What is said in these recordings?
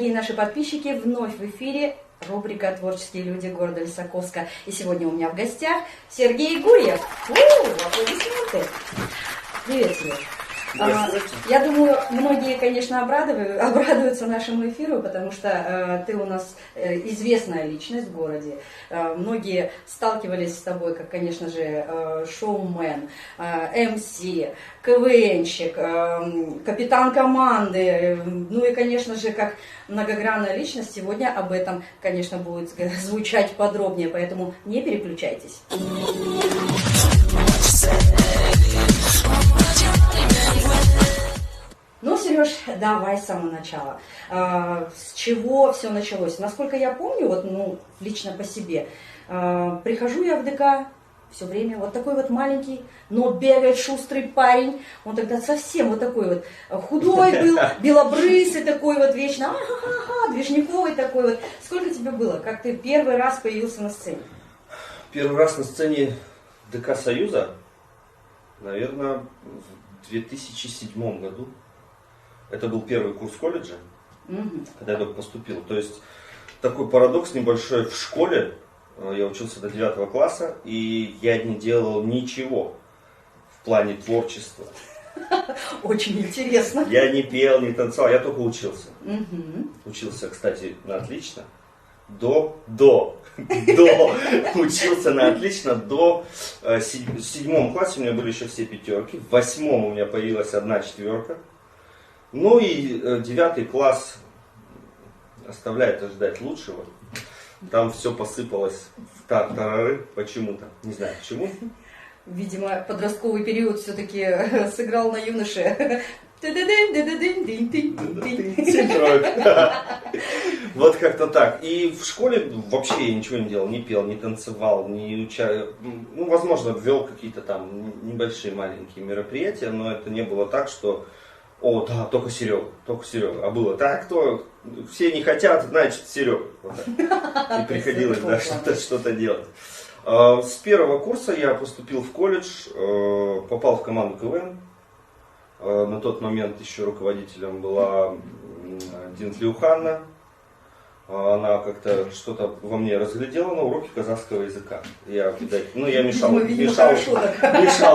дорогие наши подписчики, вновь в эфире рубрика «Творческие люди города Лисаковска». И сегодня у меня в гостях Сергей Гурьев. Аплодисменты. Привет, Сереж. Я думаю, многие, конечно, обрадуются нашему эфиру, потому что ты у нас известная личность в городе. Многие сталкивались с тобой, как, конечно же, шоумен, МС, КВНщик, капитан команды, ну и, конечно же, как многогранная личность. Сегодня об этом, конечно, будет звучать подробнее, поэтому не переключайтесь. Ну, Сереж, давай с самого начала. С чего все началось? Насколько я помню, вот, ну, лично по себе, прихожу я в ДК все время, вот такой вот маленький, но бегает шустрый парень. Он тогда совсем вот такой вот худой был, белобрысый такой вот, вечно движниковый такой вот. Сколько тебе было? Как ты первый раз появился на сцене? Первый раз на сцене ДК Союза, наверное, в 2007 году. Это был первый курс колледжа, когда я только поступил. То есть такой парадокс небольшой. В школе я учился до 9 класса, и я не делал ничего в плане творчества. Очень интересно. Я не пел, не танцевал, я только учился. Учился, кстати, на отлично. Учился на отлично до 7 классе у меня были еще все пятерки. В 8 у меня появилась 1 четверка. Ну и 9 класс оставляет ожидать лучшего. Там все посыпалось в тартарары почему-то. Не знаю почему. Видимо, подростковый период все-таки сыграл на юноше. Вот как-то так. И в школе вообще я ничего не делал. Не пел, не танцевал, не учал. Ну, возможно, ввел какие-то там небольшие маленькие мероприятия, но это не было так, что о, да, только Серега. А было так, кто все не хотят, значит Серега. Вот и приходилось что-то делать. С первого курса я поступил в колледж, попал в команду КВН. На тот момент еще руководителем была Динтлиуханна. Она как-то что-то во мне разглядела на уроке казахского языка. Я мешал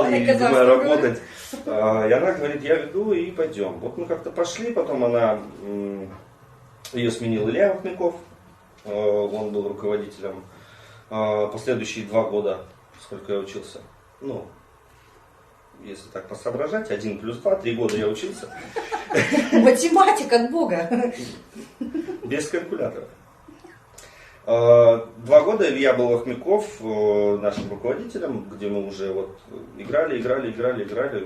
ей, видимо, работать. И она говорит, я веду и пойдем. Вот мы как-то пошли, потом ее сменил Илья Вахмяков. Он был руководителем. Последующие 2 года, сколько я учился, ну, если так посоображать, 1 плюс 2, 3 года я учился. Математик от Бога. Без калькулятора. 2 года Илья был Вахмяков нашим руководителем, где мы уже вот играли,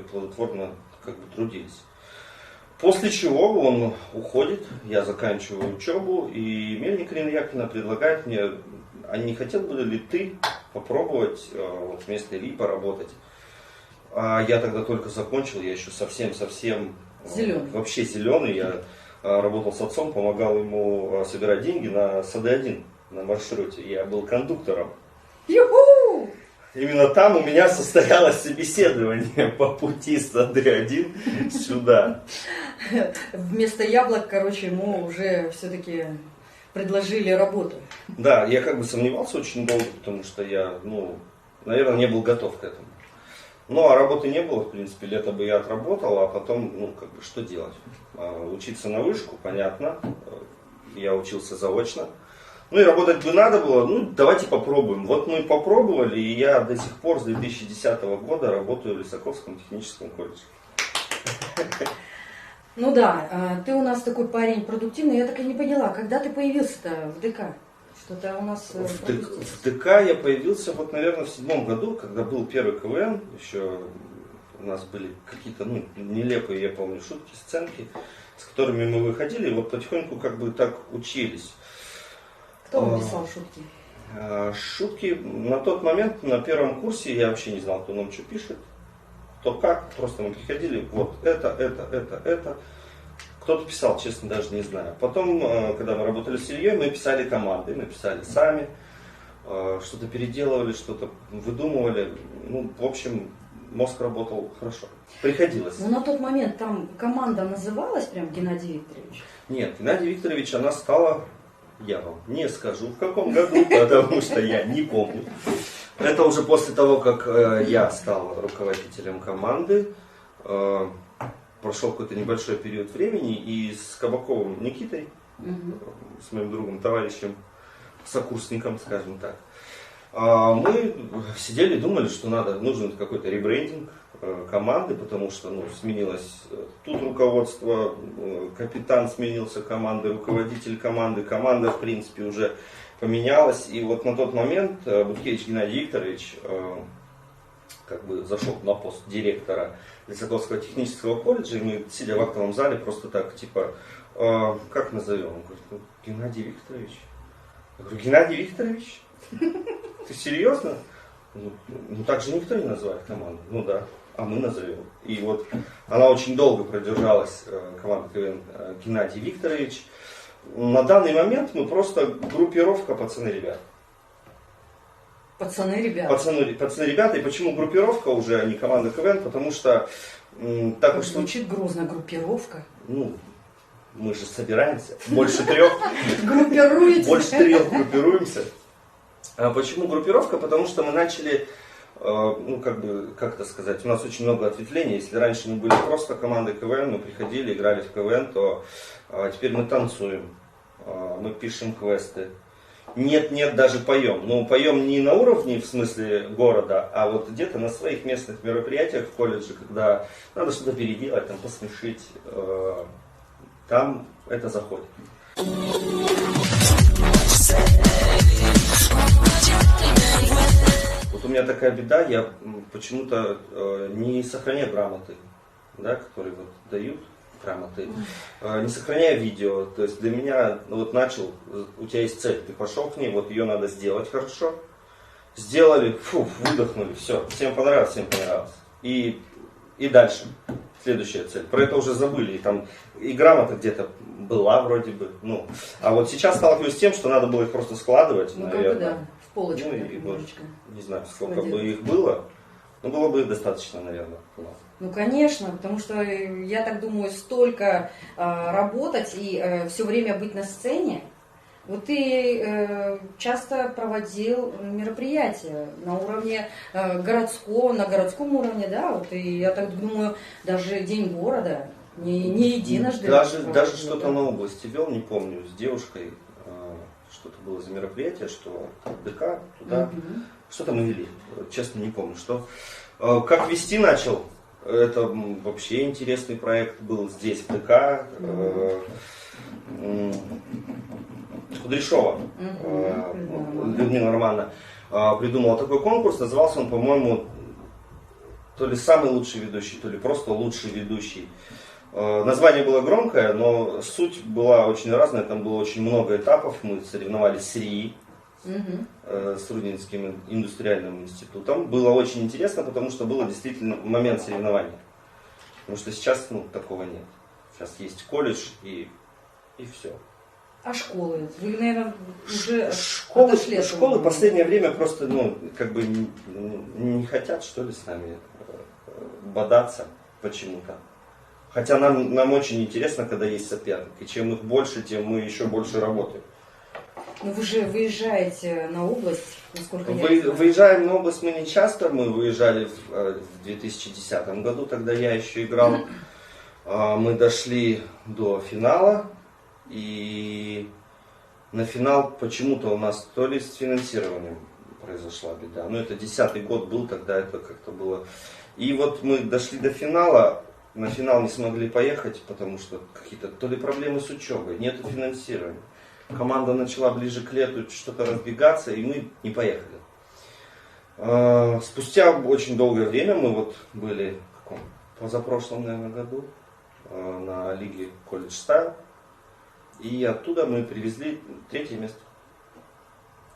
плодотворно как бы трудились. После чего он уходит, я заканчиваю учебу, и Мельник Ирина Яковлевна предлагает мне, а не хотел бы ли ты попробовать вот, вместо Ильи поработать? А я тогда только закончил, я еще совсем зеленый. Вообще зеленый. Я работал с отцом, помогал ему собирать деньги на САД-1 на маршруте. Я был кондуктором. Ю-ху! Именно там у меня состоялось собеседование по пути с САД-1 сюда. Вместо яблок, короче, ему уже все-таки предложили работу. Да, я как бы сомневался очень долго, потому что я, наверное, не был готов к этому. Ну, а работы не было, в принципе, лето бы я отработал, а потом, что делать? Учиться на вышку, понятно, я учился заочно. Ну и работать бы надо было, давайте попробуем. Вот мы попробовали, и я до сих пор с 2010 года работаю в Лисаковском техническом колледже. Ну да, ты у нас такой парень продуктивный, я так и не поняла, когда ты появился-то в ДК? Что-то у нас... В ДК я появился, наверное, в 7 году, когда был первый КВН. Еще у нас были какие-то, нелепые, я помню, шутки, сценки, с которыми мы выходили, и вот потихоньку как бы так учились. Кто вам писал шутки? Шутки на тот момент, на первом курсе, я вообще не знал, кто нам что пишет, кто как. Просто мы приходили, вот это. Кто-то писал, честно, даже не знаю. Потом, когда мы работали с Ильей, мы писали команды, мы писали сами, что-то переделывали, что-то выдумывали. В общем, мозг работал хорошо. Приходилось. Ну, на тот момент там команда называлась прям Геннадий Викторович? Нет, Геннадий Викторович, она стала, я вам не скажу в каком году, потому что я не помню. Это уже после того, как я стал руководителем команды. Прошел какой-то небольшой период времени, и с Кабаковым Никитой, с моим другом, товарищем, сокурсником, скажем так, мы сидели и думали, что нужен какой-то ребрендинг команды, потому что сменилось тут руководство, капитан сменился командой, руководитель команды, команда в принципе уже поменялась. И вот на тот момент Буткевич Геннадий Викторович как бы зашел на пост директора Лисаковского технического колледжа, и мы, сидя в актовом зале, просто так, типа, как назовем? Он говорит, Геннадий Викторович. Я говорю, Геннадий Викторович? Ты серьезно? Ну так же никто не называет команду. Ну да, а мы назовем. И вот она очень долго продержалась, команда КВН Геннадий Викторович. На данный момент мы просто группировка пацаны-ребят. Пацаны-ребята. Пацаны-ребята. И почему группировка уже, а не команда КВН? Потому что так уж звучит грозно, группировка. Мы же собираемся. Больше 3. Группируетесь. Больше 3 группируемся. А почему группировка? Потому что мы начали, как это сказать, у нас очень много ответвлений. Если раньше мы были просто командой КВН, мы приходили, играли в КВН, то теперь мы танцуем, мы пишем квесты. Нет, даже поем. Но поем не на уровне, в смысле города, а вот где-то на своих местных мероприятиях в колледже, когда надо что-то переделать, там, посмешить, там это заходит. Вот у меня такая беда, я почему-то не сохраняю грамоты, да, которые вот дают грамоты, не сохраняю видео. То есть для меня, начал, у тебя есть цель, ты пошел к ней, вот ее надо сделать хорошо. Сделали, выдохнули, все, всем понравилось. И дальше, следующая цель. Про это уже забыли, и грамота где-то была вроде бы. А вот сейчас сталкиваюсь с тем, что надо было их просто складывать, наверное. Да, в полочку. Не знаю, сколько бы их было, но было бы достаточно, наверное. Конечно, потому что, я так думаю, столько работать и все время быть на сцене. Вот ты часто проводил мероприятия на уровне городском уровне, да, вот, и я так думаю, даже День города не единожды. Даже что-то на области вел, не помню, с девушкой, что-то было за мероприятие, что ДК, туда, что-то мы вели, честно не помню, что. Как вести начал, это вообще интересный проект был здесь, в ДК, Кудряшова, Людмила Романовна придумала такой конкурс, назывался он, по-моему, то ли самый лучший ведущий, то ли просто лучший ведущий. Название было громкое, но суть была очень разная, там было очень много этапов, мы соревновались с РИИ, с Рудненским индустриальным институтом. Было очень интересно, потому что был действительно момент соревнований. Потому что сейчас такого нет. Сейчас есть колледж и все. А школы? Вы, наверное, уже отошли от школы в последнее время просто не хотят, что ли, с нами бодаться почему-то. Хотя нам очень интересно, когда есть соперник. И чем их больше, тем мы еще больше работаем. Но вы же выезжаете на область, насколько я знаю. Выезжаем на область мы не часто. Мы выезжали в 2010 году, тогда я еще играл. Мы дошли до финала. И на финал почему-то у нас то ли с финансированием произошла беда. Это 10-й год был, тогда это как-то было. И вот мы дошли до финала. На финал не смогли поехать, потому что какие-то то ли проблемы с учебой, нету финансирования. Команда начала ближе к лету что-то разбегаться, и мы не поехали. Спустя очень долгое время мы были в позапрошлом, наверное, году на лиге College Style. И оттуда мы привезли 3-е место.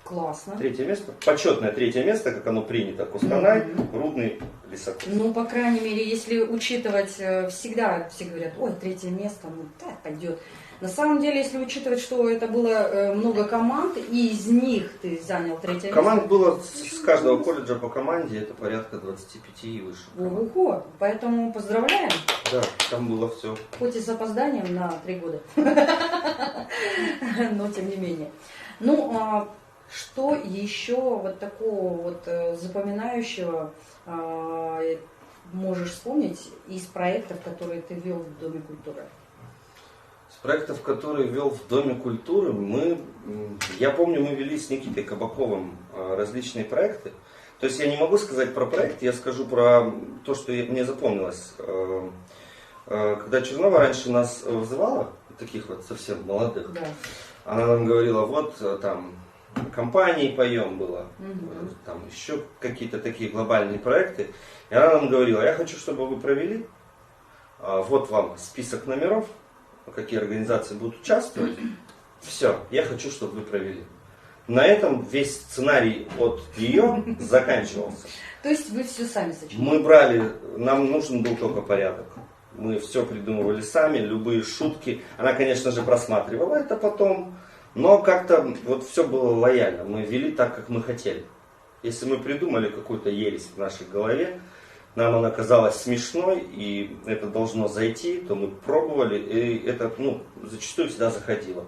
Классно. 3-е место. Почетное 3-е место, как оно принято. Кустанай, Рудный, Лисаковский. По крайней мере, если учитывать, всегда все говорят, ой, 3-е место, так пойдет. На самом деле, если учитывать, что это было много команд, и из них ты занял 3-е место. Команд было с каждого колледжа по команде, это порядка 25 и выше. Ого, поэтому поздравляем. Да, там было все. Хоть и с опозданием на 3 года, но тем не менее. Ну, что еще вот такого вот запоминающего можешь вспомнить из проектов, которые ты вел в Доме культуры? С проектов, которые вел в Доме культуры, я помню, мы вели с Никитой Кабаковым различные проекты. То есть я не могу сказать про проект, я скажу про то, что мне запомнилось. Когда Чернова раньше нас вызывала, таких вот совсем молодых, Да. она нам говорила, вот там компании поем было, там еще какие-то такие глобальные проекты. И она нам говорила, я хочу, чтобы вы провели, вот вам список номеров, какие организации будут участвовать. Все, я хочу, чтобы вы провели. На этом весь сценарий от нее заканчивался. То есть вы все сами сочиняли? Мы брали, нам нужен был только порядок. Мы все придумывали сами, любые шутки. Она, конечно же, просматривала это потом, но как-то вот все было лояльно. Мы вели так, как мы хотели. Если мы придумали какую-то ересь в нашей голове, нам она казалась смешной, и это должно зайти, то мы пробовали, и это зачастую всегда заходило.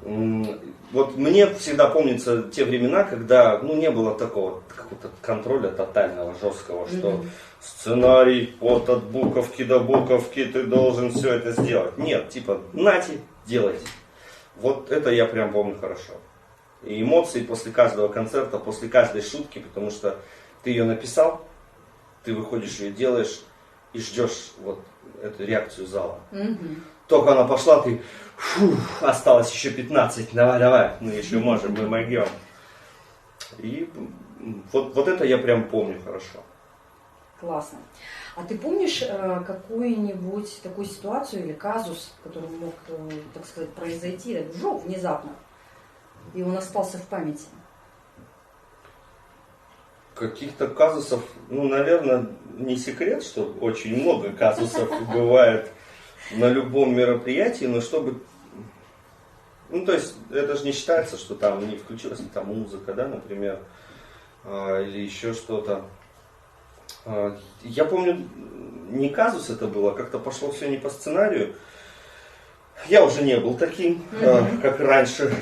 Вот мне всегда помнятся те времена, когда не было такого какого-то контроля тотального, жесткого, что сценарий от буковки до буковки, ты должен все это сделать. Нет, типа, нате, делайте. Вот это я прям помню хорошо. И эмоции после каждого концерта, после каждой шутки, потому что ты ее написал, ты выходишь ее делаешь и ждешь вот эту реакцию зала. Только она пошла, ты, осталось еще 15, давай, мы еще можем, мы могем. И вот это я прям помню хорошо. Классно. А ты помнишь какую-нибудь такую ситуацию или казус, который мог, так сказать, произойти внезапно, и он остался в памяти? Каких-то казусов, наверное, не секрет, что очень много казусов бывает на любом мероприятии, но чтобы... то есть, это же не считается, что там не включилась там музыка, да, например, или еще что-то. Я помню, не казус это было, как-то пошло все не по сценарию. Я уже не был таким, как раньше.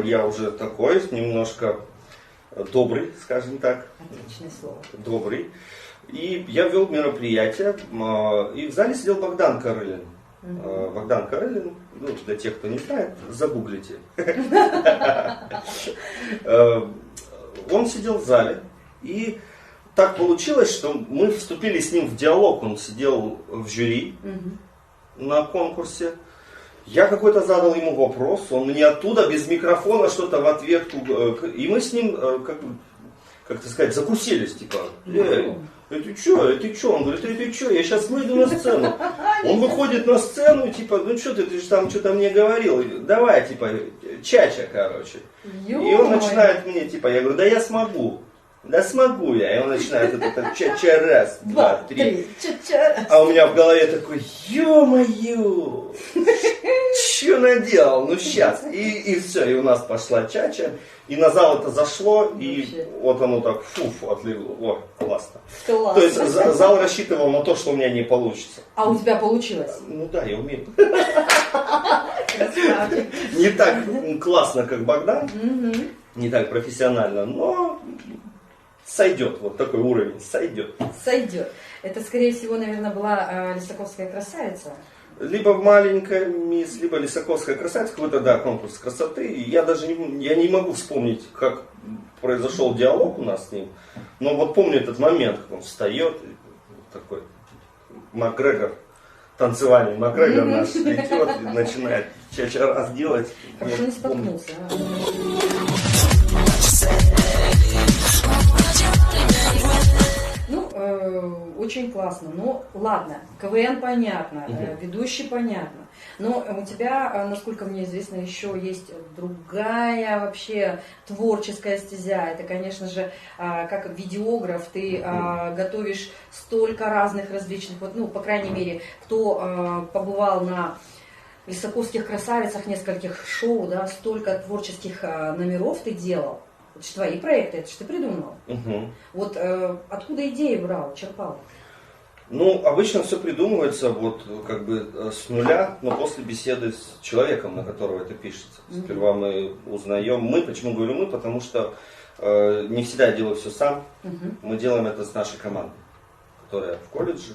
Я уже такой, немножко добрый, скажем так. Отличное слово. Добрый. И я вел мероприятие, и в зале сидел Богдан Корылин. Богдан Корылин, для тех, кто не знает, загуглите. Он сидел в зале, и так получилось, что мы вступили с ним в диалог. Он сидел в жюри на конкурсе. Я какой-то задал ему вопрос, он мне оттуда без микрофона что-то в ответку, и мы с ним, как-то сказать, закусились, типа, ты чё? Он говорит, ты чё, я сейчас выйду на сцену. Он выходит на сцену, типа, ты же там что-то мне говорил, давай, типа, чача, короче. И он начинает мне, типа, я говорю, да я смогу. Да смогу я. И он начинает это ча-ча раз, два, три. А у меня в голове такой, ё-моё, что наделал? Ну сейчас. И все, и у нас пошла чача. И на зал это зашло, и вот оно так отлегло. О, классно. То есть зал рассчитывал на то, что у меня не получится. А у тебя получилось? Ну да, я умею. Не так классно, как Богдан, не так профессионально, но сойдет, вот такой уровень, сойдет. Сойдет. Это, скорее всего, наверное, была Лисаковская красавица. Либо маленькая мисс, либо Лисаковская красавица, какой-то, да, конкурс красоты. Я даже не могу вспомнить, как произошел диалог у нас с ним. Но вот помню этот момент, как он встает, такой Макгрегор, танцевальный Макгрегор наш идет и начинает ча-ча раз делать. Хорошо не споткнулся. Очень классно. Ну, ладно, КВН понятно, ведущий понятно. Но у тебя, насколько мне известно, еще есть другая вообще творческая стезя. Это, конечно же, как видеограф, ты готовишь столько разных различных, вот, ну, по крайней мере, кто побывал на Лисаковских красавицах, нескольких шоу, да, столько творческих номеров ты делал. Это же твои проекты, это же ты придумал. Угу. Вот откуда идеи брал, черпал? Ну, обычно все придумывается вот как бы с нуля, но после беседы с человеком, на которого это пишется. Сперва мы узнаем, почему говорю мы, потому что не всегда я делаю все сам, мы делаем это с нашей командой, которая в колледже.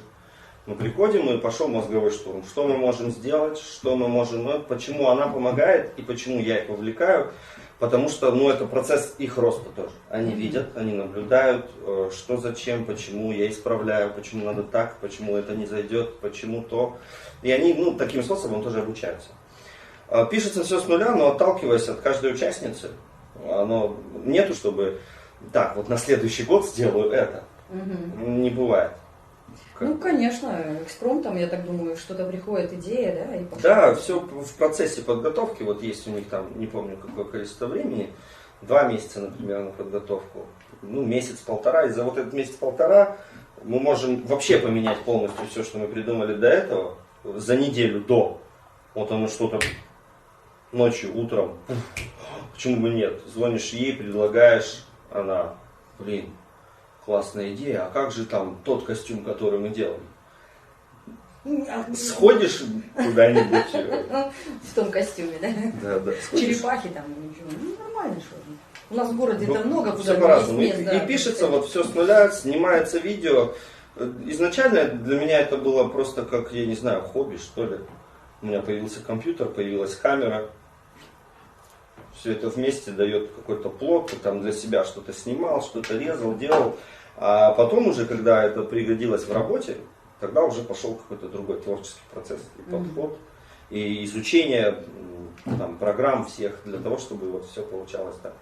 Мы приходим, и пошел мозговой штурм. Что мы можем сделать, что мы можем, почему она помогает и почему я их вовлекаю. Потому что, это процесс их роста тоже. Они видят, они наблюдают, что зачем, почему я исправляю, почему надо так, почему это не зайдет, почему то. И они, таким способом тоже обучаются. Пишется все с нуля, но отталкиваясь от каждой участницы, оно нету, чтобы так, вот на следующий год сделаю это. Не бывает. Ну, конечно, экспромтом, я так думаю, что-то приходит идея, да? И да, все в процессе подготовки, вот есть у них там, не помню какое количество времени, 2 месяца, например, на подготовку, месяц-полтора, и за вот этот месяц-полтора мы можем вообще поменять полностью все, что мы придумали до этого, за неделю до. Вот оно что-то ночью, утром, почему бы нет, звонишь ей, предлагаешь, она, классная идея, а как же там тот костюм, который мы делали? Сходишь куда-нибудь? В том костюме, да? Да. Черепахи там, ничего. Нормально, что ли. У нас в городе это много, куда все по-разному. есть мест, И пишется вот все с нуля, снимается видео. Изначально для меня это было просто как, я не знаю, хобби, что ли. У меня появился компьютер, появилась камера. Все это вместе дает какой-то плод, ты там для себя что-то снимал, что-то резал, делал. А потом уже, когда это пригодилось в работе, тогда уже пошел какой-то другой творческий процесс и подход, и изучение программ всех для того, чтобы вот все получалось так.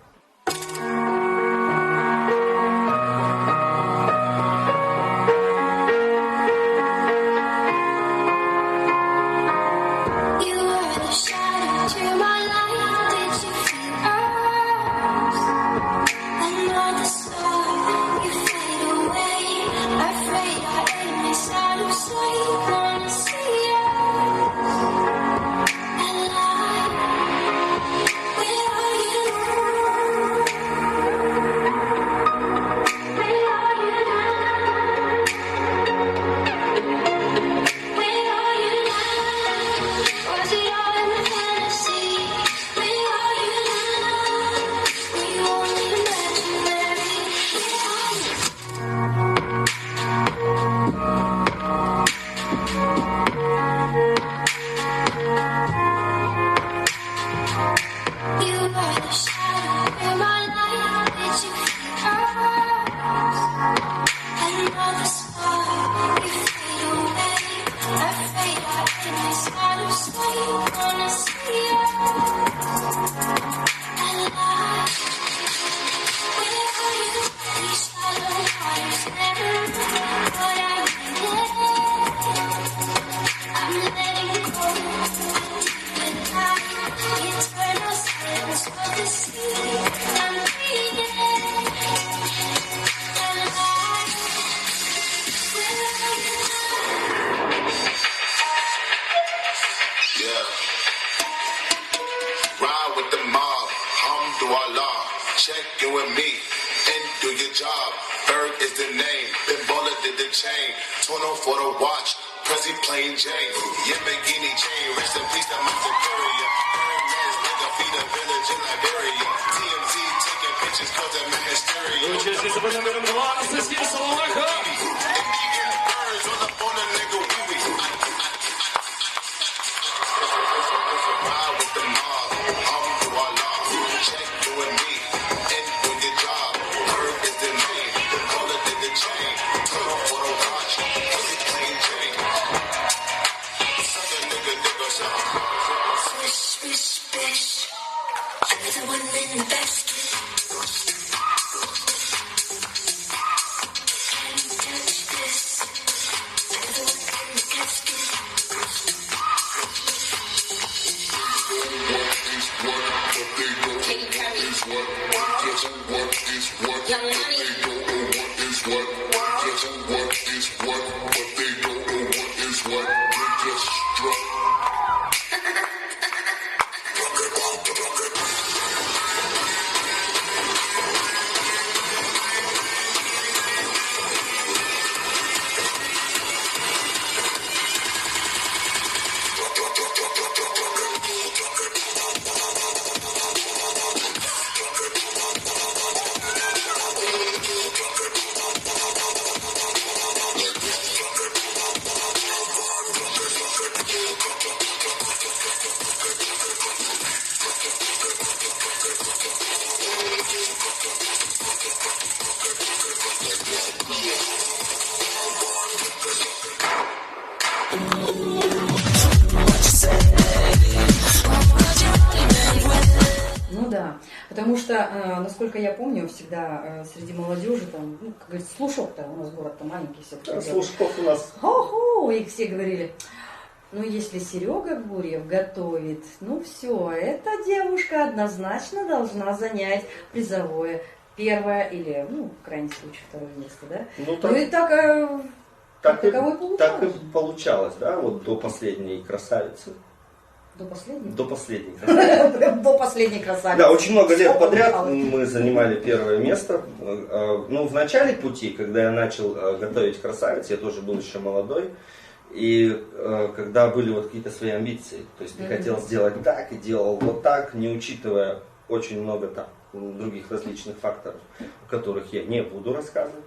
Touch насколько я помню, всегда среди молодежи, там, ну, как говорится, слушок-то, у нас город-то маленький все-таки. Да, слушков у нас. Хо-хо, и все говорили, ну, если Серега Гурьев готовит, ну, все, эта девушка однозначно должна занять призовое первое или, ну, в крайнем случае, второе место, да? Ну, так, ну и так, так, и, получалось. так и получалось, да, вот до последней красавицы. До последней? До последней красавицы. До последней красавицы. Да, очень много лет подряд мы занимали первое место. Ну, в начале пути, когда я начал готовить красавиц, я тоже был еще молодой. И когда были вот какие-то свои амбиции, то есть ты хотел сделать так и делал вот так, не учитывая очень много там других различных факторов, о которых я не буду рассказывать.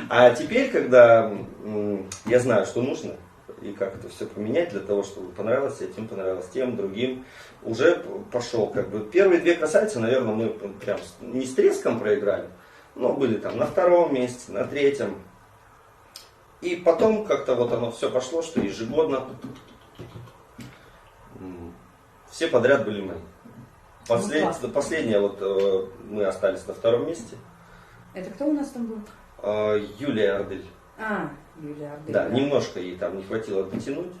А теперь, когда я знаю, что нужно, и как это все поменять для того, чтобы понравилось этим, понравилось тем, другим, уже пошел. Как бы первые две красавицы, наверное, мы прям не с треском проиграли, но были там на втором месте, на третьем. И потом как-то вот оно все пошло, что ежегодно все подряд были мои. Последняя вот мы остались на втором месте. Это кто у нас там был? Юлия Ардель. Юлия Ардель. Да, немножко ей там не хватило дотянуть.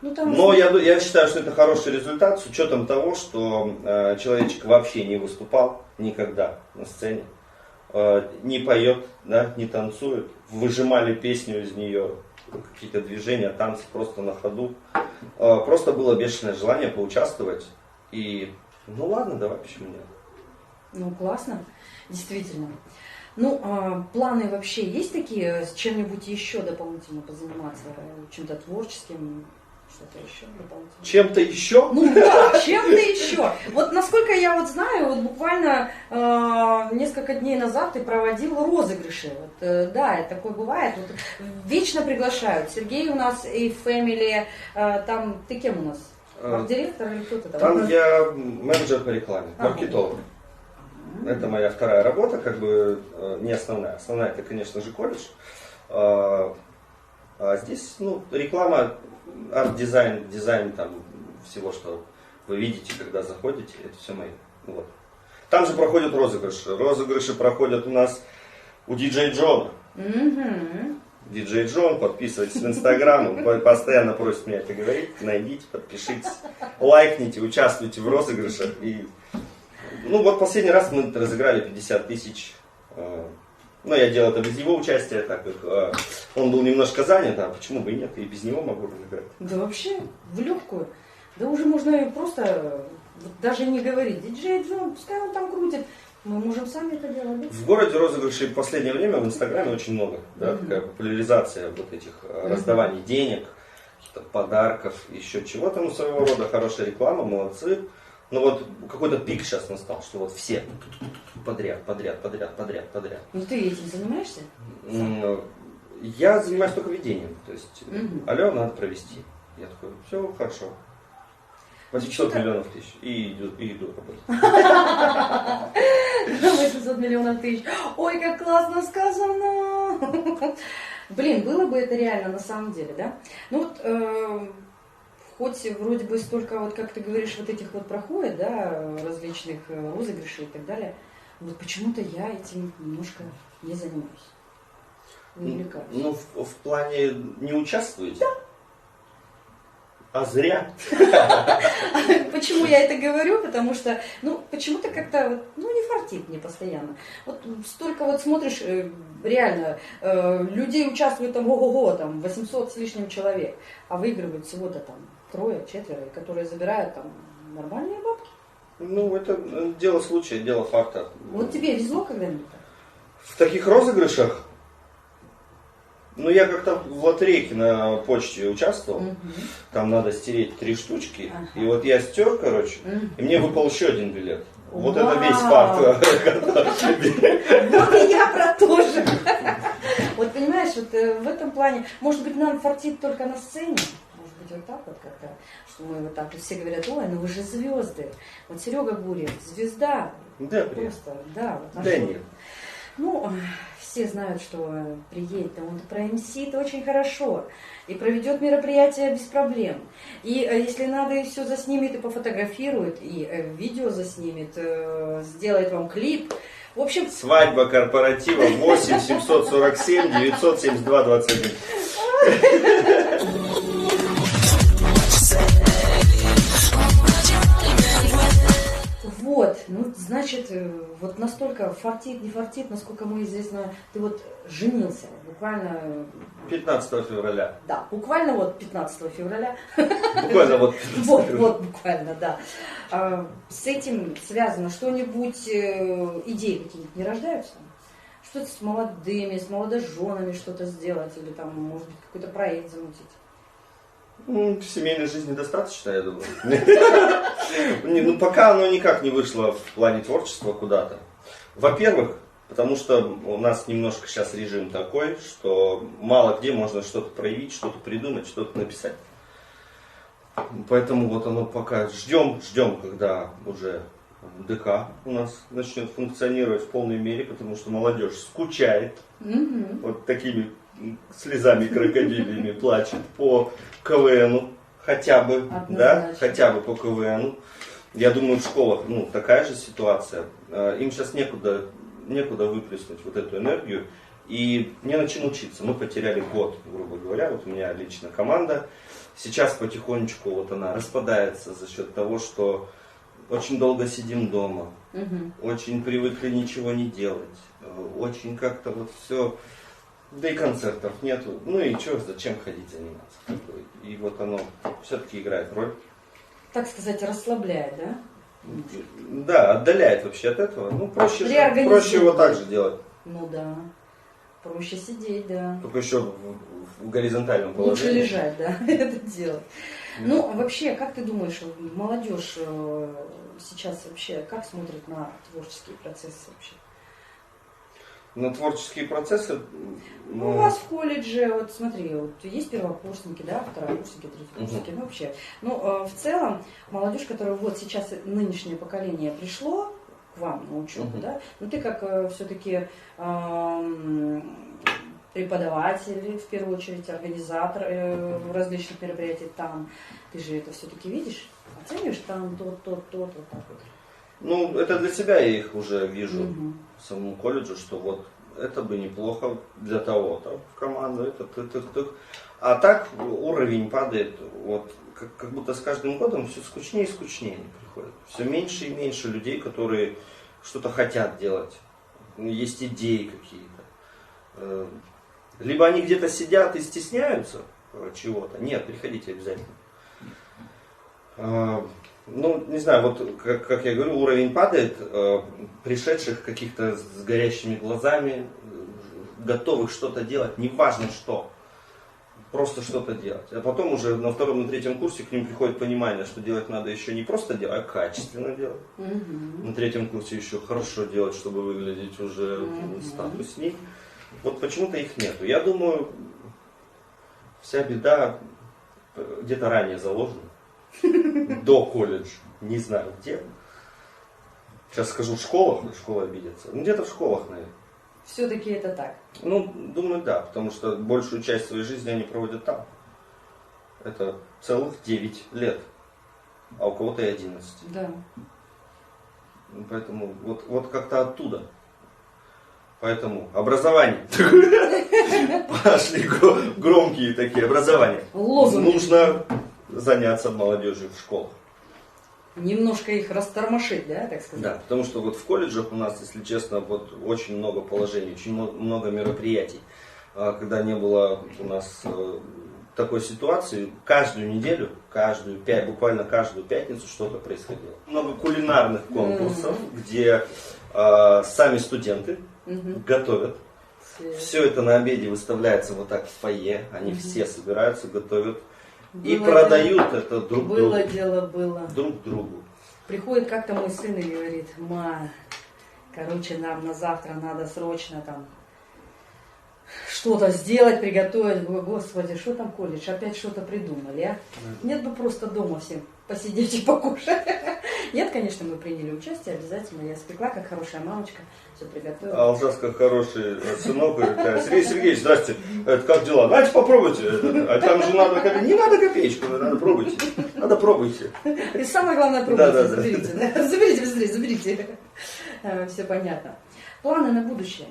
Ну, там... Но я считаю, что это хороший результат с учетом того, что человечек вообще не выступал никогда на сцене. Не поет, да, не танцует. Выжимали песню из нее, какие-то движения, танцы просто на ходу. Просто было бешеное желание поучаствовать. И ну ладно, давай, почему нет? Ну классно, действительно. Ну, планы вообще есть такие, с чем-нибудь еще дополнительно позаниматься, чем-то творческим, что-то еще дополнительно? Чем-то еще? Ну да, чем-то еще. Вот насколько я вот знаю, вот буквально несколько дней назад ты проводил розыгрыши. Вот, да, такое бывает. Вот, вечно приглашают. Сергей у нас и Family, там ты кем у нас? Арт-директор или кто-то там? Там я менеджер по рекламе, маркетолог. Это моя вторая работа, как бы не основная. Основная это, конечно же, колледж. А здесь, ну, реклама, арт-дизайн, дизайн там всего, что вы видите, когда заходите, это все мое. Вот. Там же проходят розыгрыши. Розыгрыши проходят у нас у диджей Джона. Диджей Джон, подписывайтесь в Инстаграм, он постоянно просит меня это говорить. Найдите, подпишитесь, лайкните, участвуйте в розыгрышах. И, ну вот последний раз мы разыграли 50 тысяч. Но я делал это без его участия, так как он был немножко занят, а почему бы и нет, и без него могу разыграть. Да вообще, в легкую. Да уже можно просто даже не говорить. Диджей Джон, пускай он там крутит. Мы можем сами это делать. Да? В городе розыгрышей в последнее время в Инстаграме очень много. Да, такая популяризация вот этих раздаваний денег, каких-то подарков, еще чего-то. Ну, своего рода хорошая реклама, молодцы. Но вот какой-то пик сейчас настал, что вот все подряд. Ну ты этим занимаешься? Я занимаюсь только ведением. То есть, алло, надо провести. Я такой, все, хорошо. 800 миллионов тысяч. И иду работать. 800 миллионов тысяч. Ой, как классно сказано. Блин, было бы это реально на самом деле, да? Ну вот, хоть вроде бы столько, вот как ты говоришь, вот этих вот проходит, да, различных розыгрышей и так далее. Вот почему-то я этим немножко не занимаюсь. Не увлекаюсь. Ну, в плане не участвуете? Да. А зря. Почему я это говорю? Потому что, ну, почему-то как-то, ну, не фартит мне постоянно. Вот столько вот смотришь, реально, людей участвует там, ого-го, там, 800 с лишним человек, а выигрывают всего-то там 3-4, которые забирают там нормальные бабки. Ну, это дело случая, дело факта. Вот тебе везло когда-нибудь? В таких розыгрышах, ну, я как-то в лотерейке на почте участвовал. Там надо стереть 3 штучки. И вот я стер, короче, и мне выпал еще один билет. Вот это весь факт. Вот и я про то же. Вот понимаешь, вот в этом плане, может быть, нам фартит только на сцене. Может быть, вот так вот как-то, что мы вот так, все говорят, ой, ну вы же звезды. Вот Серега Гурьев, звезда. Да, просто, да. Да нет. Ну, все знают, что приедет, он про МС это очень хорошо. И проведет мероприятие без проблем. И если надо, и все заснимет, и пофотографирует, и видео заснимет, сделает вам клип. В общем... Свадьба корпоратива 8 747 972 21. Вот, ну, значит, вот настолько фартит, не фартит, насколько мы известно, ты вот женился, буквально... 15 февраля. Да, буквально вот 15 февраля. Буквально вот 15 февраля. Вот, буквально, да. С этим связано что-нибудь, идеи какие-нибудь не рождаются? Что-то с молодыми, с молодоженами что-то сделать, или там, может быть, какой-то проект замутить? В семейной жизни достаточно, я думаю. Ну, пока оно никак не вышло в плане творчества куда-то. Во-первых, потому что у нас немножко сейчас режим такой, что мало где можно что-то проявить, что-то придумать, что-то написать. Поэтому вот оно пока ждем, когда уже ДК у нас начнет функционировать в полной мере, потому что молодежь скучает, вот такими слезами крокодильями плачет по КВНу, хотя бы, да, хотя бы по КВНу. Я думаю, в школах, ну, такая же ситуация. Им сейчас некуда выплеснуть вот эту энергию. И не на чем учиться. Мы потеряли год, грубо говоря. Вот у меня лично команда. Сейчас потихонечку вот она распадается за счет того, что очень долго сидим дома. Очень привыкли ничего не делать. Очень как-то вот все... Да и концертов нету. Ну и что, зачем ходить заниматься? И вот оно все-таки играет роль. Так сказать, расслабляет, да? Да, отдаляет вообще от этого. Ну, проще его так же делать. Ну да. Проще сидеть, да. Только еще в горизонтальном положении. Лучше лежать, да, это делать. Ну, вообще, как ты думаешь, молодежь сейчас вообще как смотрит на творческие процессы вообще? На творческие процессы... Ну, у вас в колледже, вот смотри, вот есть первокурсники, да, второкурсники, третьекурсники, ну вообще. Ну, в целом, молодежь, которая вот сейчас, нынешнее поколение пришло к вам на учебу, да, ну ты как все-таки преподаватель, в первую очередь, организатор различных мероприятий там, ты же это все-таки видишь, оцениваешь там вот так вот. Ну, это для себя я их уже вижу в самом колледже, что вот это бы неплохо для того-то в команду, А так уровень падает, вот как будто с каждым годом все скучнее и скучнее приходит. Все меньше и меньше людей, которые что-то хотят делать. Есть идеи какие-то. Либо они где-то сидят и стесняются чего-то. Нет, приходите обязательно. Ну, не знаю, вот как я говорю, уровень падает, пришедших каких-то с горящими глазами, готовых что-то делать, неважно что, просто что-то делать. А потом уже на втором, на третьем курсе к ним приходит понимание, что делать надо еще не просто делать, а качественно делать. На третьем курсе еще хорошо делать, чтобы выглядеть уже статусней. Вот почему-то их нету. Я думаю, вся беда где-то ранее заложена. До колледжа, не знаю где. Сейчас скажу в школах, но школа обидится. Ну где-то в школах, наверное. Все-таки это так. Ну, думаю, да, потому что большую часть своей жизни они проводят там. Это целых 9 лет, а у кого-то и 11. Да. Поэтому вот как-то оттуда. Поэтому образование. Пошли громкие такие образования. Лозунги. Нужно заняться молодежью в школах. Немножко их растормошить, да, так сказать? Да, потому что вот в колледжах у нас, если честно, вот очень много положений, очень много мероприятий. Когда не было у нас такой ситуации, каждую неделю, буквально каждую пятницу что-то происходило. Много кулинарных конкурсов, где сами студенты готовят. Все это на обеде выставляется вот так в фойе, они все собираются, готовят. И продают это друг другу. Было дело, было. Друг другу. Приходит как-то мой сын и говорит: ма, короче, нам на завтра надо срочно там что-то сделать, приготовить. Говорю: господи, что там колледж, опять что-то придумали, а? Нет бы просто дома всем посидеть и покушать. Нет, конечно, мы приняли участие, обязательно. Я спекла, как хорошая мамочка, все приготовила. Алжас, как хороший сынок, говорит: Сергей Сергеевич, здрасте, это как дела? Давайте попробуйте. А там же надо копеечку. Не надо копеечку, надо пробуйте. Надо пробуйте. И самое главное, пробуйте, Да. заберите. Заберите быстрее, заберите. Все понятно. Планы на будущее.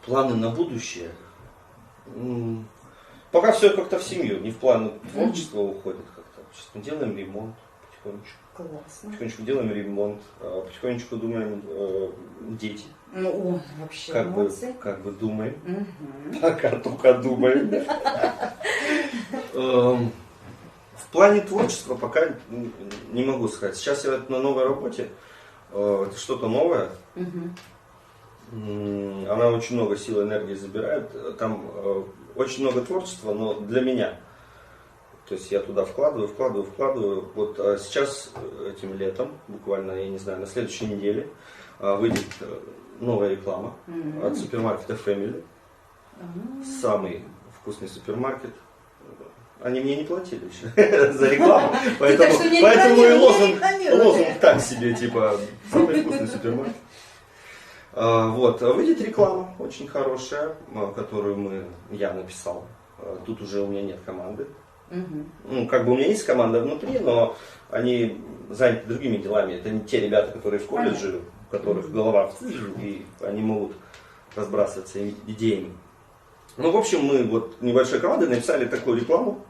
Планы на будущее? Пока все как-то в семью, не в планы творчества уходит как-то. Сейчас мы делаем ремонт потихонечку. Классно. Потихонечку делаем ремонт, потихонечку думаем дети. Ну, вообще, Как молодцы. бы думаем. Мгм. Пока только думаем. В плане творчества пока не могу сказать. Сейчас я на новой работе. Это что-то новое. Мгм. Она очень много сил и энергии забирает. Там очень много творчества, но для меня. То есть я туда вкладываю. Вот сейчас, этим летом, буквально, я не знаю, на следующей неделе выйдет новая реклама от супермаркета Family. Самый вкусный супермаркет. Они мне не платили еще за рекламу, поэтому и лозунг так себе, типа, самый вкусный супермаркет. Вот, выйдет реклама очень хорошая, которую я написал. Тут уже у меня нет команды. Ну, как бы у меня есть команда внутри, но они заняты другими делами. Это не те ребята, которые в колледже, у которых голова и они могут разбрасываться идеями. Ну, в общем, мы вот небольшой командой написали такую рекламу,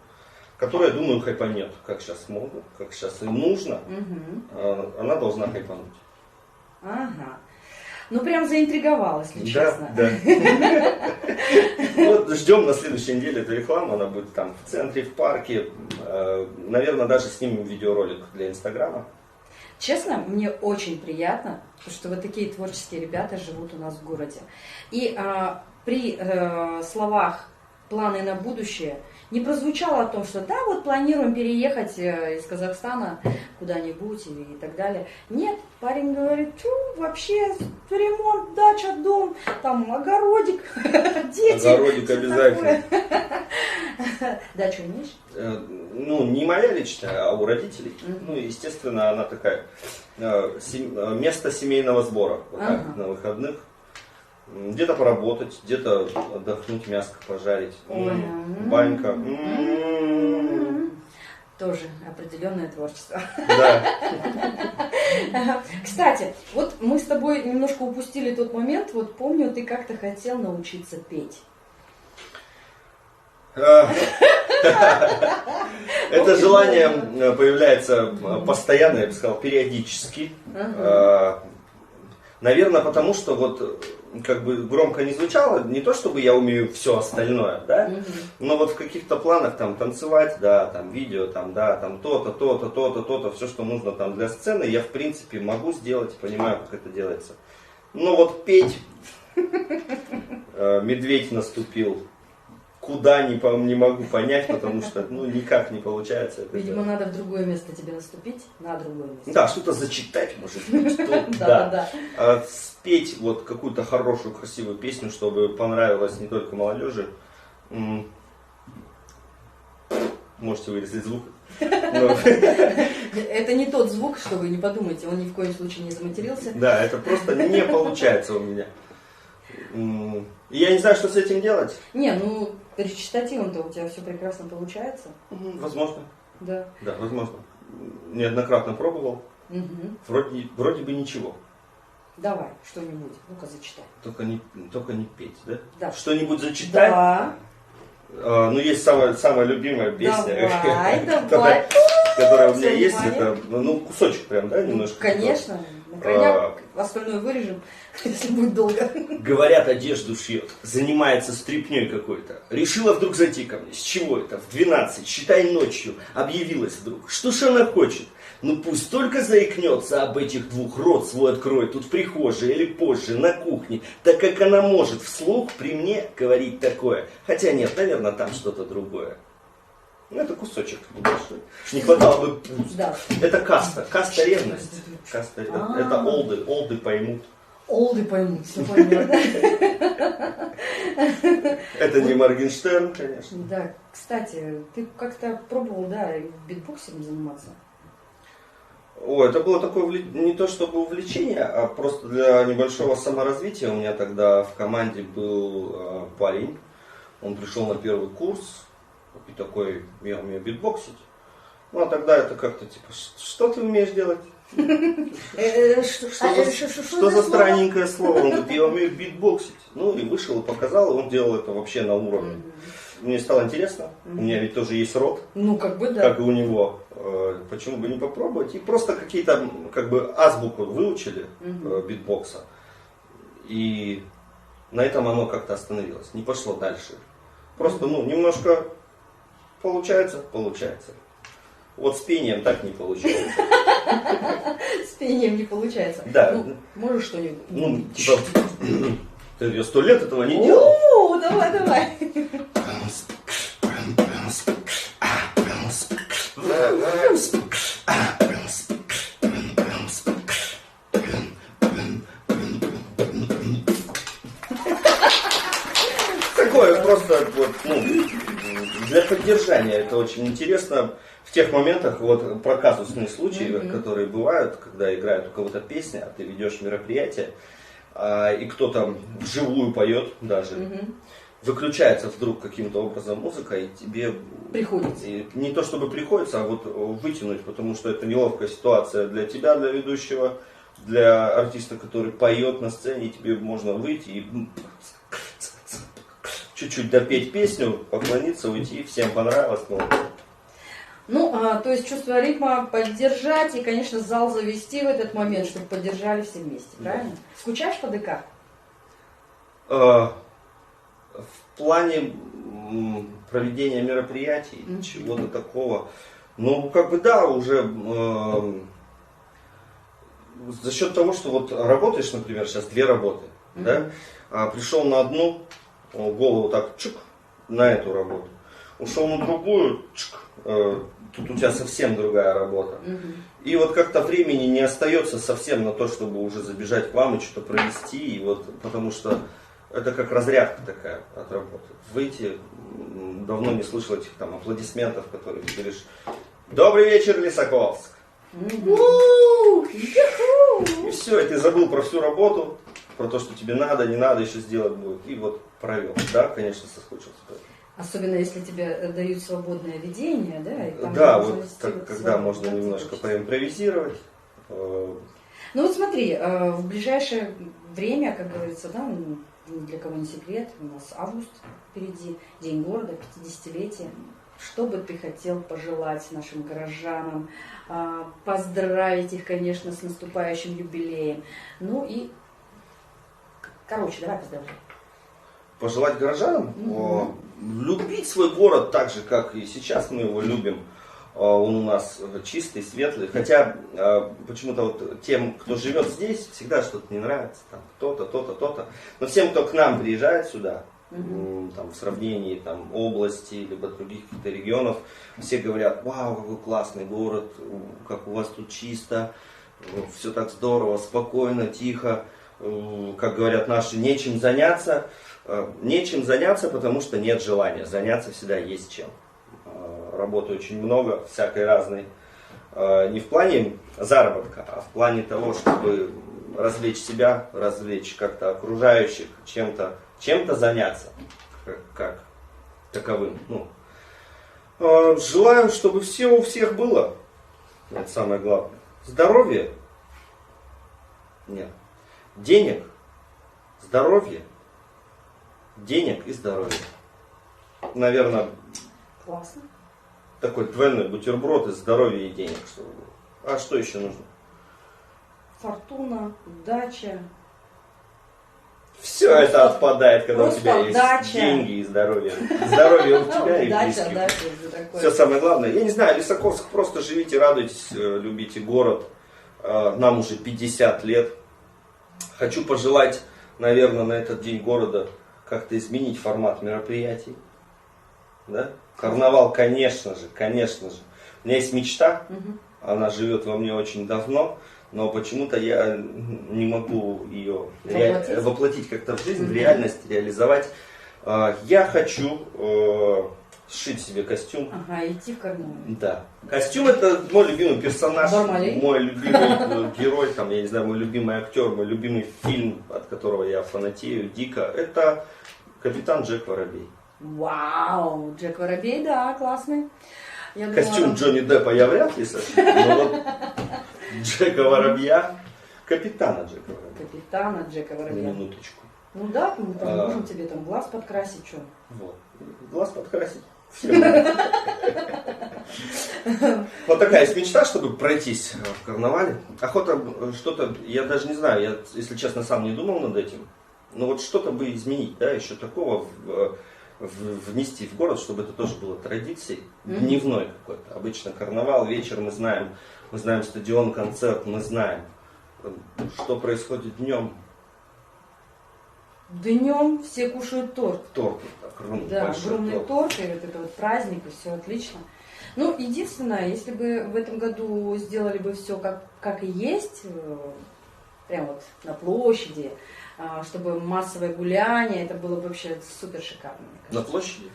которая, я думаю, хайпанет. Как сейчас модно, как сейчас им нужно, она должна хайпануть. Ага. Ну, прям заинтриговал, если честно. Да. Вот ждем на следующей неделе эту рекламу, она будет там в центре, в парке. Наверное, даже снимем видеоролик для Инстаграма. Честно, мне очень приятно, что вот такие творческие ребята живут у нас в городе. И при словах «планы на будущее» не прозвучало о том, что да, вот планируем переехать из Казахстана куда-нибудь и так далее. Нет, парень говорит: вообще ремонт, дача, дом, там огородик, дети. Огородик обязательно. Дачу имеешь? Ну, не моя личная, а у родителей. Ну, естественно, она такая, место семейного сбора, вот так, на выходных. Где-то поработать, где-то отдохнуть, мяско пожарить, банька. Тоже определенное творчество. Да. Кстати, вот мы с тобой немножко упустили тот момент. Вот помню, ты как-то хотел научиться петь. Это желание появляется постоянно, я бы сказал, периодически. Наверное, потому что вот как бы громко не звучало, не то чтобы я умею все остальное, да, но вот в каких-то планах там танцевать, да, там видео, там, да, там то-то, все, что нужно там для сцены, я в принципе могу сделать, понимаю, как это делается. Но вот петь, медведь наступил, куда не могу понять, потому что ну никак не получается. Видимо, надо в другое место тебе наступить, на другое место. Да, что-то зачитать, может быть. Да. А спеть вот какую-то хорошую, красивую песню, чтобы понравилось не только молодежи. Можете вырезать звук. Это не тот звук, что вы не подумайте, он ни в коем случае не заматерился. Да, это просто не получается у меня. И я не знаю, что с этим делать. Не, ну речитативом-то у тебя все прекрасно получается. Возможно. Да. Да, возможно. Неоднократно пробовал. Вроде бы ничего. Давай, что-нибудь, ну-ка зачитай. Только не петь, да? Да. Что-нибудь зачитать? Да. Ну, есть самая любимая песня, Давай. которая у меня есть. Это, ну, кусочек прям, да, немножко? Конечно. На крайняк остальное вырежем, если будет долго. Говорят, одежду шьет, занимается стряпнёй какой-то. Решила вдруг зайти ко мне. С чего это? В 12, считай ночью, объявилась вдруг. Что ж она хочет? Ну пусть только заикнется об этих двух, рот свой откроет тут в прихожей или позже, на кухне, так как она может вслух при мне говорить такое. Хотя нет, наверное, там что-то другое. Ну, это кусочек небольшой. Не хватало бы пусть. Да. Это каста ревность. Это олды поймут. Олды поймут, все понятно. Это не Моргенштерн, конечно. Да, кстати, ты как-то пробовал, да, битбоксингом заниматься? Ой, это было такое не то чтобы увлечение, а просто для небольшого саморазвития. У меня тогда в команде был парень, он пришел на первый курс и такой, я умею битбоксить. Ну а тогда это как-то типа, что ты умеешь делать? Что за странненькое слово? Он говорит, я умею битбоксить. Ну и вышел и показал, и он делал это вообще на уровне. Мне стало интересно, у меня ведь тоже есть рот, ну как бы да, как и у него. Почему бы не попробовать? И просто какие-то как бы азбуку выучили битбокса. И на этом оно как-то остановилось, не пошло дальше. Просто немножко получается. Вот с пением так не получается. С пением не получается. Да. Можешь что-нибудь? Типа, я 100 лет этого не делал. О, давай. Такое просто для поддержания. Это очень интересно в тех моментах, вот про казусные случаи, которые бывают, когда играет у кого-то песня, а ты ведешь мероприятие, и кто-то вживую поет даже. Выключается вдруг каким-то образом музыка, и тебе приходится. Не то чтобы приходится, а вот вытянуть, потому что это неловкая ситуация для тебя, для ведущего, для артиста, который поет на сцене, и тебе можно выйти и чуть-чуть допеть песню, поклониться, уйти, всем понравилось. То есть чувство ритма поддержать и, конечно, зал завести в этот момент, чтобы поддержали все вместе, правильно? Скучаешь по ДК? В плане проведения мероприятий, чего-то такого, да, уже за счет того, что вот работаешь, например, сейчас 2 работы, да, пришел на одну, голову так, чук, на эту работу, ушел на другую, чук, тут у тебя совсем другая работа. И вот как-то времени не остается совсем на то, чтобы уже забежать к вам и что-то провести, и вот, потому что это как разрядка такая от работы. Выйти, давно не слышал этих там аплодисментов, которые ты говоришь: «Добрый вечер, Лисаковск!» И все, и ты забыл про всю работу, про то, что тебе надо, не надо еще сделать будет. И вот провел. Да, конечно, соскучился. Особенно если тебе дают свободное ведение, да? И там да, вот когда можно немножко поимпровизировать. Ну вот смотри, в ближайшее время, как говорится, да, для кого не секрет, у нас август впереди, День города, 50-летие. Что бы ты хотел пожелать нашим горожанам, поздравить их, конечно, с наступающим юбилеем. Ну и, давай поздравляй. Пожелать горожанам? Любить свой город так же, как и сейчас мы его любим. Он у нас чистый, светлый. Хотя почему-то вот тем, кто живет здесь, всегда что-то не нравится. Там то-то, то-то, то-то. Но всем, кто к нам приезжает сюда, там, в сравнении там, области либо других каких-то регионов, все говорят: вау, какой классный город, как у вас тут чисто, все так здорово, спокойно, тихо. Как говорят наши, нечем заняться. Нечем заняться, потому что нет желания. Заняться всегда есть чем. Работы очень много, всякой разной. Не в плане заработка, а в плане того, чтобы развлечь себя, развлечь как-то окружающих, чем-то заняться, как таковым. Желаю, чтобы все у всех было. Это самое главное. Здоровье? Нет. Денег? Здоровье? Денег и здоровье. Наверное, классно. Такой двойной бутерброд из здоровья и денег, чтобы было. А что еще нужно? Фортуна, удача. Все это отпадает, когда у тебя есть деньги и здоровье. Здоровье у тебя и близких. Все самое главное. Я не знаю, Лисаковск, просто живите, радуйтесь, любите город. Нам уже 50 лет. Хочу пожелать, наверное, на этот день города как-то изменить формат мероприятий. Да? Карнавал, конечно же. У меня есть мечта, она живет во мне очень давно, но почему-то я не могу ее воплотить как-то в жизнь, в реальность, реализовать. Я хочу сшить себе костюм. Ага, идти в карнавал. Да. Костюм это мой любимый персонаж, Бармалей. мой любимый герой, там, я не знаю, мой любимый актер, мой любимый фильм, от которого я фанатею дико. Это «Капитан Джек Воробей». Вау, Джек Воробей, да, классный. Я Костюм думала... Джонни Деппа я вряд ли сошью, но вот Джека Воробья, капитана Джека Воробья. Капитана Джека На Воробья. минуточку. Ну да, мы там можем тебе там глаз подкрасить, что? Вот. Глаз подкрасить. Вот такая есть мечта, чтобы пройтись в карнавале. Охота что-то, я даже не знаю, я, если честно, сам не думал над этим. Но вот что-то бы изменить, да, еще такого внести в город, чтобы это тоже было традицией, дневной какой-то. Обычно карнавал, вечер мы знаем стадион, концерт, мы знаем, что происходит днем. Днем все кушают торт. Торт, Да, огромный торт, и вот это вот праздник, и все отлично. Ну, единственное, если бы в этом году сделали бы все как и есть, прям вот на площади, чтобы массовое гуляние, это было бы вообще супер шикарно. На площади?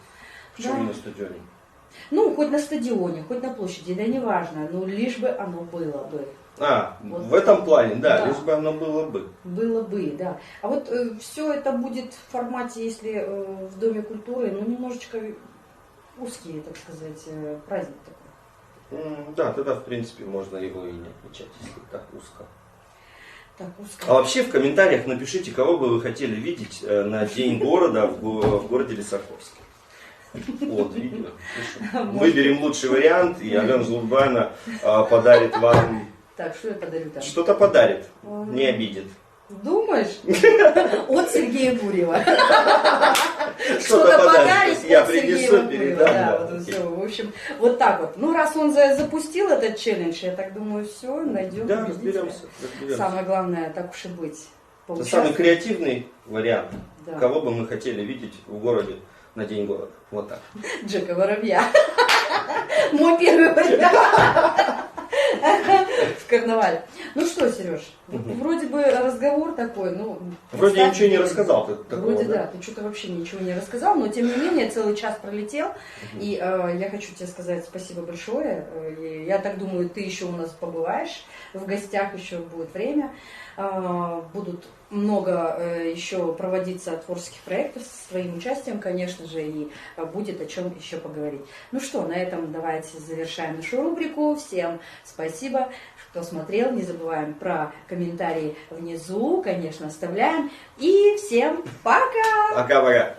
Почему Да. не на стадионе? Ну, хоть на стадионе, хоть на площади, да неважно, но лишь бы оно было бы. Вот в этом плане, да, Да. лишь бы оно было бы. Было бы, да. А вот все это будет в формате, если в Доме культуры, ну, немножечко узкий, так сказать, праздник такой. Да, тогда, в принципе, можно его и не отмечать, если так узко. Так, узко. А вообще в комментариях напишите, кого бы вы хотели видеть на День города в городе Лисаковске. Вот, видео. Выберем лучший вариант, и Алена Злубайна подарит вам... Так, что я подарю там? Что-то подарит, не обидит. Думаешь? От Сергея Гурьева. Что-то подарить я от Сергея принесу, Гурьева. передам. Да, Да, вот окей. все. В общем, вот так вот. Ну, раз он запустил этот челлендж, я так думаю, все, найдем Да, победителя. разберемся. Самое главное, так уж и быть. Это поучаствовать. самый креативный вариант. Да. Кого бы мы хотели видеть в городе на День города. Вот так. Джека Воробья. Мой первый вариант. В карнавале. Ну что, Сереж, вроде бы разговор такой, ну... Вроде я ничего не рассказал. Вроде да, ты что-то вообще ничего не рассказал, но тем не менее целый час пролетел, и я хочу тебе сказать спасибо большое. Я так думаю, ты еще у нас побываешь, в гостях еще будет время. Будут много еще проводиться творческих проектов с твоим участием, конечно же, и будет о чем еще поговорить. Ну что, на этом давайте завершаем нашу рубрику. Всем спасибо, кто смотрел. Не забываем про комментарии внизу, конечно, оставляем. И всем пока! Пока-пока.